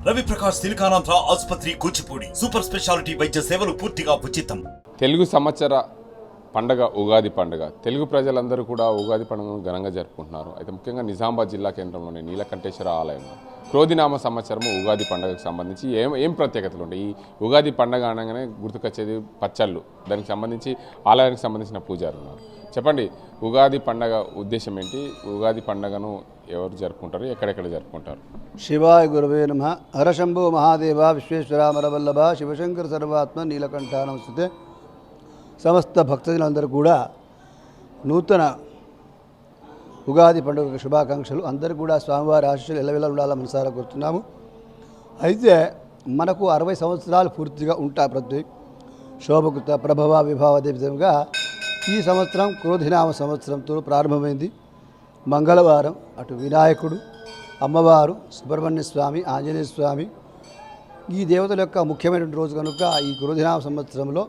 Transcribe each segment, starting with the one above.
రవి ప్రకాష్ సిలికానాంధ్ర ఆసుపత్రి Kuchipudi super speciality వైద్య సేవలు పూర్తిగా ఉచితం. తెలుగు సంవత్సర పండగ ఉగాది పండుగ. తెలుగు ప్రజలందరూ కూడా ఉగాది పండుగను ఘనంగా జరుపుకుంటున్నారు. అయితే ముఖ్యంగా నిజామాబాద్ జిల్లా కేంద్రంలోని నీలకంఠేశ్వర ఆలయం క్రోధినామ సంవత్సరము ఉగాది పండుగకు సంబంధించి ఏం ప్రత్యేకతలు ఉంటాయి? ఈ ఉగాది పండుగ అనగానే గుర్తుకొచ్చేది పచ్చళ్ళు, దానికి సంబంధించి ఆలయానికి సంబంధించిన పూజారు ఉన్నారు. చెప్పండి, ఉగాది పండుగ ఉద్దేశం ఏంటి? ఉగాది పండుగను ఎవరు జరుపుకుంటారు, ఎక్కడెక్కడ జరుపుకుంటారు? శివాయ గురవే నమః. హరశంభో మహాదేవ విశ్వేశ్వర మరవల్లభ శివశంకర సర్వాత్మ నీలకంఠ నమస్తే. సమస్త భక్తజనులందరూ కూడా నూతన ఉగాది పండుగ శుభాకాంక్షలు. అందరూ కూడా స్వామివారి ఆశీస్సులు ఎల్లవెల్ల ఉండాలని మనసారా కోరుతున్నాము. అయితే మనకు 60 సంవత్సరాలు పూర్తిగా ఉంటాయి. ప్రతి శోభకృత ప్రభవ విభావ విధంగా ఈ సంవత్సరం క్రోధినామ సంవత్సరంతో ప్రారంభమైంది. మంగళవారం అటు వినాయకుడు, అమ్మవారు, సుబ్రహ్మణ్య స్వామి, ఆంజనేయ స్వామి ఈ దేవతల యొక్క ముఖ్యమైనటువంటి రోజు కనుక ఈ క్రోధినామ సంవత్సరంలో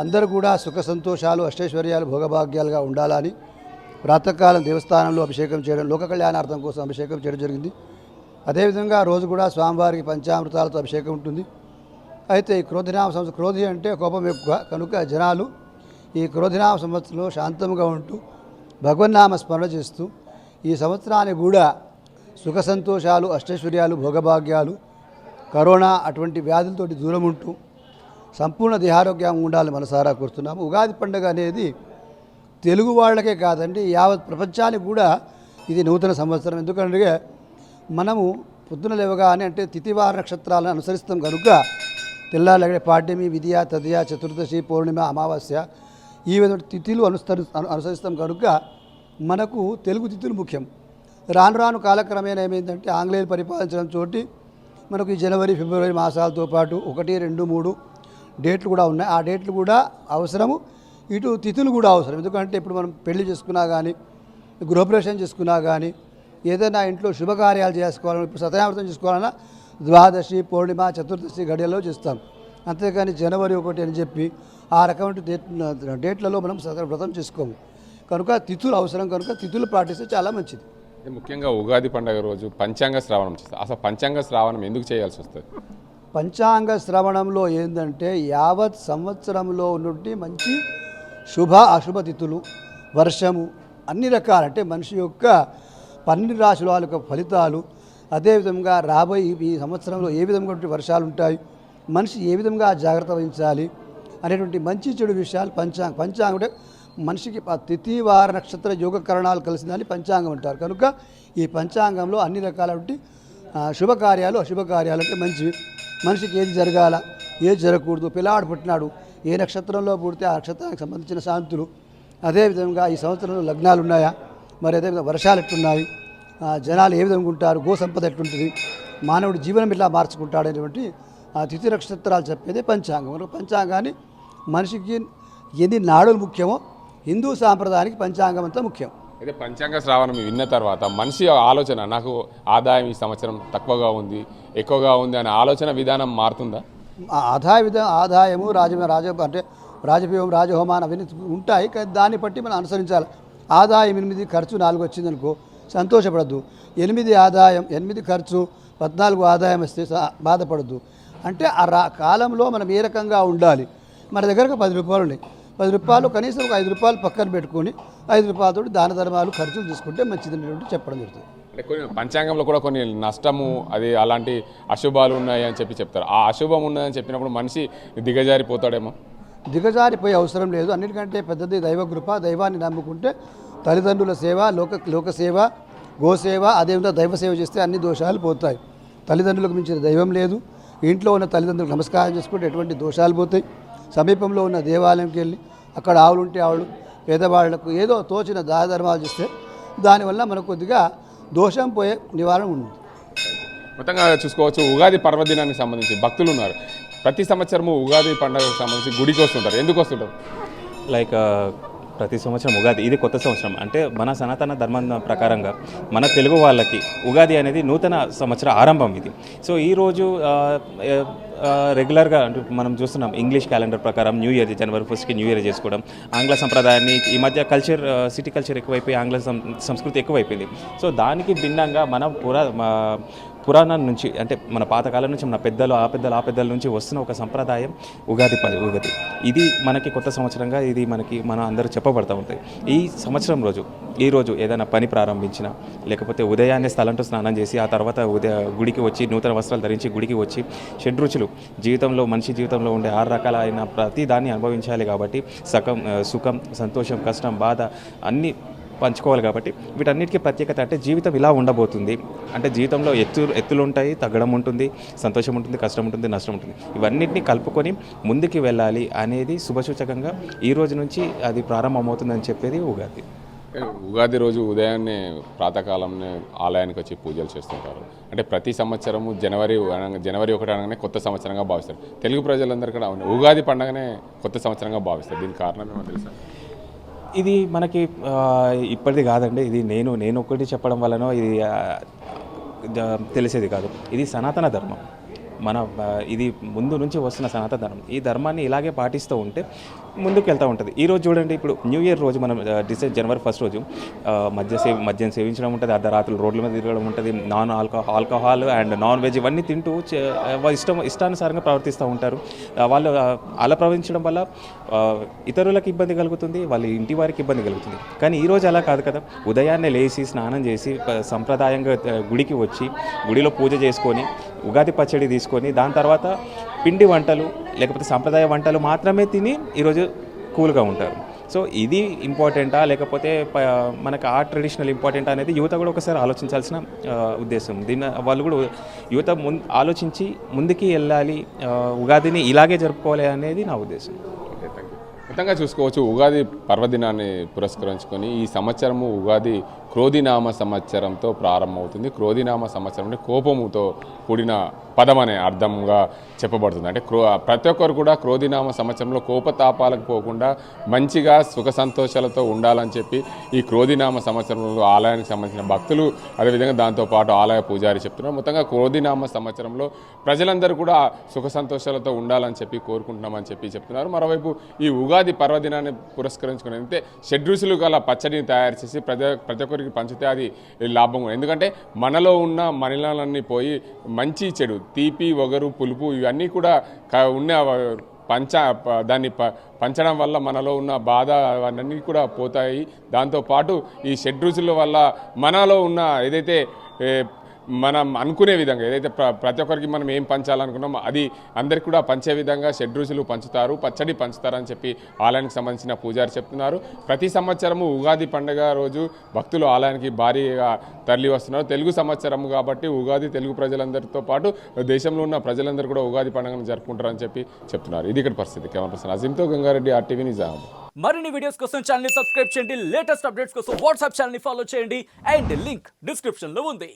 అందరూ కూడా సుఖ సంతోషాలు, అష్టైశ్వర్యాలు, భోగభాగ్యాలుగా ఉండాలని ప్రాతకాలం దేవస్థానంలో అభిషేకం చేయడం, లోక కళ్యాణార్థం కోసం అభిషేకం చేయడం జరిగింది. అదేవిధంగా రోజు కూడా స్వామివారికి పంచామృతాలతో అభిషేకం ఉంటుంది. అయితే ఈ క్రోధినామ సంవత్సరం, క్రోధి అంటే కోపం ఎక్కువ కనుక జనాలు ఈ క్రోధినామ సంవత్సరంలో శాంతంగా ఉంటూ భగవన్నామ స్మరణ చేస్తూ ఈ సంవత్సరానికి కూడా సుఖ సంతోషాలు, అష్టైశ్వర్యాలు, భోగభాగ్యాలు, కరోనా అటువంటి వ్యాధులతోటి దూరం ఉంటూ సంపూర్ణ దేహారోగ్యం ఉండాలని మనసారా కోరుతున్నాము. ఉగాది పండుగ అనేది తెలుగు వాళ్ళకే కాదండి, యావత్ ప్రపంచానికి కూడా ఇది నూతన సంవత్సరం. ఎందుకంటే మనము పొద్దున లేవగానే అంటే తిథివార నక్షత్రాలను అనుసరిస్తాం కనుక తెల్లారలే పాడ్యమి, విద్య, తదియ, చతుర్దశి, పౌర్ణిమ, అమావాస్య ఈ విధమైన తిథులు అనుసరిస్తాం కనుక మనకు తెలుగు తిథులు ముఖ్యం. రాను రాను కాలక్రమేణా ఏమైందంటే ఆంగ్లేయులు పరిపాలించడం చోటి మనకు ఈ జనవరి, ఫిబ్రవరి మాసాలతో పాటు 1, 2, 3 డేట్లు కూడా ఉన్నాయి. ఆ డేట్లు కూడా అవసరము, ఇటు తిథులు కూడా అవసరం. ఎందుకంటే ఇప్పుడు మనం పెళ్లి చేసుకున్నా కానీ, గృహప్రవేశం చేసుకున్నా కానీ, ఏదైనా ఇంట్లో శుభకార్యాలు చేసుకోవాలన్నా, ఇప్పుడు సత్యనారాయణ చేసుకోవాలన్నా ద్వాదశి, పౌర్ణిమ, చతుర్దశి గడియల్లో చేస్తాం. అంతేకాని జనవరి 1 అని చెప్పి ఆ రకమైన డేట్లలో మనం వ్రతం చేసుకోము. కనుక తిథులు అవసరం, కనుక తిథులు పాటిస్తే చాలా మంచిది. ముఖ్యంగా ఉగాది పండుగ రోజు పంచాంగ శ్రావణం చేస్తారు. అసలు పంచాంగ శ్రావణం ఎందుకు చేయాల్సి వస్తుంది? పంచాంగ శ్రవణంలో ఏంటంటే యావత్ సంవత్సరంలో ఉన్నటువంటి మంచి శుభ అశుభ తిథులు, వర్షము, అన్ని రకాలు అంటే మనిషి యొక్క 12 రాశుల వాళ్ళ యొక్క ఫలితాలు, అదేవిధంగా రాబోయే ఈ సంవత్సరంలో ఏ విధంగా వర్షాలు ఉంటాయి, మనిషి ఏ విధంగా జాగ్రత్త వహించాలి అనేటువంటి మంచి చెడు విషయాలు పంచాంగం అంటే మనిషికి తిథి వార నక్షత్ర యోగకరణాలు కలిసిందని పంచాంగం అంటారు. కనుక ఈ పంచాంగంలో అన్ని రకాలటువంటి శుభకార్యాలు, అశుభకార్యాలు అంటే మంచివి, మనిషికి ఏది జరగాల, ఏది జరగకూడదు, పిల్లాడు పుట్టినాడు ఏ నక్షత్రంలో పుడితే ఆ నక్షత్రానికి సంబంధించిన శాంతులు, అదేవిధంగా ఈ సంవత్సరంలో లగ్నాలు ఉన్నాయా, మరి అదేవిధంగా వర్షాలు ఎట్లున్నాయి, జనాలు ఏ విధంగా ఉంటారు, గో సంపద ఎట్లుంటుంది, మానవుడి జీవనం ఇలా మార్చుకుంటాడు అనేటువంటి తిథి నక్షత్రాలు చెప్పేదే పంచాంగం. పంచాంగాన్ని మనిషికి ఎన్ని నాడులు ముఖ్యమో హిందూ సాంప్రదాయానికి పంచాంగం అంతా ముఖ్యం. అయితే పంచాంగ శ్రావణం విన్న తర్వాత మనిషి ఆలోచన, నాకు ఆదాయం ఈ సంవత్సరం తక్కువగా ఉంది, ఎక్కువగా ఉంది అనే ఆలోచన విధానం మారుతుందా? ఆదాయము అంటే రాజపీయం, రాజహోమానం అవన్నీ ఉంటాయి. కానీ దాన్ని బట్టి మనం అనుసరించాలి. ఆదాయం 8, ఖర్చు 4 వచ్చిందనుకో సంతోషపడద్దు. 8 ఆదాయం, 8 ఖర్చు, 14 ఆదాయం వస్తే బాధపడద్దు. అంటే ఆ కాలంలో మనం ఏ రకంగా ఉండాలి. మన దగ్గరకు 10 రూపాయలు ఉన్నాయి, 10 రూపాయలు కనీసం ఒక 5 రూపాయలు పక్కన పెట్టుకొని 5 రూపాయలతో దాన ధర్మాలు ఖర్చులు తీసుకుంటే మంచిది అనేటువంటి చెప్పడం జరుగుతుంది. అంటే కొన్ని పంచాంగంలో కూడా కొన్ని నష్టము, అది అలాంటి అశుభాలు ఉన్నాయి అని చెప్తారు. ఆ అశుభం ఉన్నదని చెప్పినప్పుడు మనిషి దిగజారిపోతాడేమో? దిగజారిపోయే అవసరం లేదు. అన్నిటికంటే పెద్దది దైవకృప. దైవాన్ని నమ్ముకుంటే తల్లిదండ్రుల సేవ, లోకసేవ, గోసేవ, అదేవిధంగా దైవ సేవ చేస్తే అన్ని దోషాలు పోతాయి. తల్లిదండ్రులకు మించిన దైవం లేదు. ఇంట్లో ఉన్న తల్లిదండ్రులకు నమస్కారం చేసుకుంటే ఎటువంటి దోషాలు పోతాయి. సమీపంలో ఉన్న దేవాలయంకి వెళ్ళి అక్కడ ఆవులుంటే ఆవులు, పేదవాళ్లకు ఏదో తోచిన దాన ధర్మాలు చేస్తే దానివల్ల మనకు కొద్దిగా దోషం పోయే నివారణ ఉంది. మొత్తంగా చూసుకోవచ్చు, ఉగాది పర్వదినానికి సంబంధించి భక్తులు ఉన్నారు. ప్రతి సంవత్సరము ఉగాది పండుగకు సంబంధించి గుడికి వస్తుంటారు. ఎందుకు వస్తుంటారు? ప్రతి సంవత్సరం ఉగాది, ఇది కొత్త సంవత్సరం. అంటే మన సనాతన ధర్మం ప్రకారంగా మన తెలుగు వాళ్ళకి ఉగాది అనేది నూతన సంవత్సర ఆరంభం ఇది. సో ఈరోజు రెగ్యులర్గా అంటే మనం చూస్తున్నాం ఇంగ్లీష్ క్యాలెండర్ ప్రకారం న్యూ ఇయర్ జనవరి 1కి న్యూ ఇయర్ చేసుకోవడం, ఆంగ్ల సంప్రదాయాన్ని ఈ మధ్య సిటీ కల్చర్ ఎక్కువైపోయి ఆంగ్ల సంస్కృతి ఎక్కువైపోయింది. సో దానికి భిన్నంగా మన పురాణాల నుంచి అంటే మన పాతకాలం నుంచి మన పెద్దలు ఆ పెద్దల నుంచి వస్తున్న ఒక సంప్రదాయం ఉగాది ఇది మనకి కొత్త సంవత్సరంగా ఇది మన అందరూ చెప్పబడతా ఉంటాయి. ఈ సంవత్సరం ఈ రోజు ఏదైనా పని ప్రారంభించినా లేకపోతే ఉదయాన్నే స్థలంతో స్నానం చేసి ఆ తర్వాత గుడికి వచ్చి నూతన వస్త్రాలు ధరించి గుడికి వచ్చి షడ్రుచులు మనిషి జీవితంలో ఉండే 6 రకాలైన ప్రతి దాన్ని అనుభవించాలి కాబట్టి సుఖం సంతోషం కష్టం బాధ అన్నీ పంచుకోవాలి కాబట్టి వీటన్నిటికీ ప్రత్యేకత అంటే జీవితం ఇలా ఉండబోతుంది. అంటే జీవితంలో ఎత్తులు ఉంటాయి, తగ్గడం ఉంటుంది, సంతోషం ఉంటుంది, కష్టం ఉంటుంది, నష్టం ఉంటుంది. ఇవన్నిటిని కలుపుకొని ముందుకు వెళ్ళాలి అనేది శుభసూచకంగా ఈ రోజు నుంచి అది ప్రారంభమవుతుందని చెప్పేది ఉగాది. ఉగాది రోజు ఉదయాన్నే ప్రాతకాలంలో ఆలయానికి వచ్చి పూజలు చేస్తుంటారు. అంటే ప్రతి సంవత్సరము జనవరి 1 అనగానే కొత్త సంవత్సరంగా భావిస్తారు. తెలుగు ప్రజలందరూ కూడా ఉగాది పండుగనే కొత్త సంవత్సరంగా భావిస్తారు. దీనికి కారణం ఏమో తెలుసా? ఇది మనకి ఇప్పటిది కాదండి. ఇది నేను ఒక్కటి చెప్పడం వలన ఇది తెలిసేది కాదు. ఇది సనాతన ధర్మం. ఇది ముందు నుంచి వస్తున్న సనాతన ధర్మం. ఈ ధర్మాన్ని ఇలాగే పాటిస్తూ ఉంటే ముందుకు వెళ్తూ ఉంటుంది. ఈరోజు చూడండి, ఇప్పుడు న్యూ ఇయర్ రోజు మనం జనవరి 1 రోజు మద్యం సేవించడం ఉంటుంది, అర్ధరాత్రులు రోడ్ల మీద తిరగడం ఉంటుంది, ఆల్కహాల్ అండ్ నాన్ వెజ్ ఇవన్నీ తింటూ ఇష్టానుసారంగా ప్రవర్తిస్తూ ఉంటారు. వాళ్ళు అలా ప్రవర్తించడం వల్ల ఇతరులకు ఇబ్బంది కలుగుతుంది, వాళ్ళ ఇంటి వారికి ఇబ్బంది కలుగుతుంది. కానీ ఈరోజు అలా కాదు కదా. ఉదయాన్నే లేచి స్నానం చేసి సంప్రదాయంగా గుడికి వచ్చి గుడిలో పూజ చేసుకొని ఉగాది పచ్చడి తీసుకొని దాని తర్వాత పిండి వంటలు లేకపోతే సాంప్రదాయ వంటలు మాత్రమే తిని ఈరోజు కూల్గా ఉంటారు. సో ఇది ఇంపార్టెంటా లేకపోతే మనకు ఆ ట్రెడిషనల్ ఇంపార్టెంట్ అనేది యువత కూడా ఒకసారి ఆలోచించాల్సిన ఉద్దేశం. వాళ్ళు కూడా యువత ఆలోచించి ముందుకి వెళ్ళాలి, ఉగాదిని ఇలాగే జరుపుకోవాలి అనేది నా ఉద్దేశం. మొత్తంగా చూసుకోవచ్చు, ఉగాది పర్వదినాన్ని పురస్కరించుకొని ఈ సంవత్సరము ఉగాది క్రోధినామ సంవత్సరంతో ప్రారంభమవుతుంది. క్రోధినామ సంవత్సరం అంటే కోపముతో కూడిన పదం అనే అర్థంగా చెప్పబడుతుంది. అంటే ప్రతి ఒక్కరు కూడా క్రోధినామ సంవత్సరంలో కోపతాపాలకు పోకుండా మంచిగా సుఖ సంతోషాలతో ఉండాలని చెప్పి ఈ క్రోధినామ సంవత్సరంలో ఆలయానికి సంబంధించిన భక్తులు అదేవిధంగా దాంతోపాటు ఆలయ పూజారి చెప్తున్నారు. మొత్తంగా క్రోధినామ సంవత్సరంలో ప్రజలందరూ కూడా సుఖ సంతోషాలతో ఉండాలని చెప్పి కోరుకుంటున్నామని చెప్పి చెప్తున్నారు. మరోవైపు ఈ ఉగాది పర్వదినాన్ని పురస్కరించుకుని అయితే షడ్రుచులు గల పచ్చడిని తయారు చేసి ప్రతి ఒక్కరికి పంచితే అది లాభం. ఎందుకంటే మనలో ఉన్న మలినాలన్నీ పోయి మంచి చెడు తీపి ఒగరు పులుపు ఇవన్నీ కూడా ఉన్న దాన్ని పంచడం వల్ల మనలో ఉన్న బాధ అవన్నీ కూడా పోతాయి. దాంతోపాటు ఈ షడ్రుచుల వల్ల మనలో ఉన్న ఏదైతే మనం అనుకునే విధంగా ఏదైతే ప్రతి ఒక్కరికి మనం ఏం పంచాలనుకున్నామో అది అందరికీ కూడా పంచే విధంగా షడ్రుచులు పంచుతారు, పచ్చడి పంచుతారని చెప్పి ఆలయానికి సంబంధించిన పూజారి చెప్తున్నారు. ప్రతి సంవత్సరము ఉగాది పండుగ రోజు భక్తులు ఆలయానికి భారీగా తరలి వస్తున్నారు. తెలుగు సంవత్సరము కాబట్టి ఉగాది తెలుగు ప్రజలందరితో పాటు దేశంలో ఉన్న ప్రజలందరూ కూడా ఉగాది పండుగను జరుపుకుంటారని చెప్పి చెప్తున్నారు. ఇది ఇక్కడ పరిస్థితి. కెమెరా పర్సన్ అజీంతో గంగారెడ్డి, RTV నిజామాబాద్. మరిన్ని వీడియోస్ కోసం ఛానల్ ని సబ్స్క్రైబ్ చేయండి, లేటెస్ట్ అప్డేట్స్ కోసం వాట్సాప్ ఛానల్ ని ఫాలో చేయండి అండ్ లింక్ డిస్క్రిప్షన్ లో ఉంది.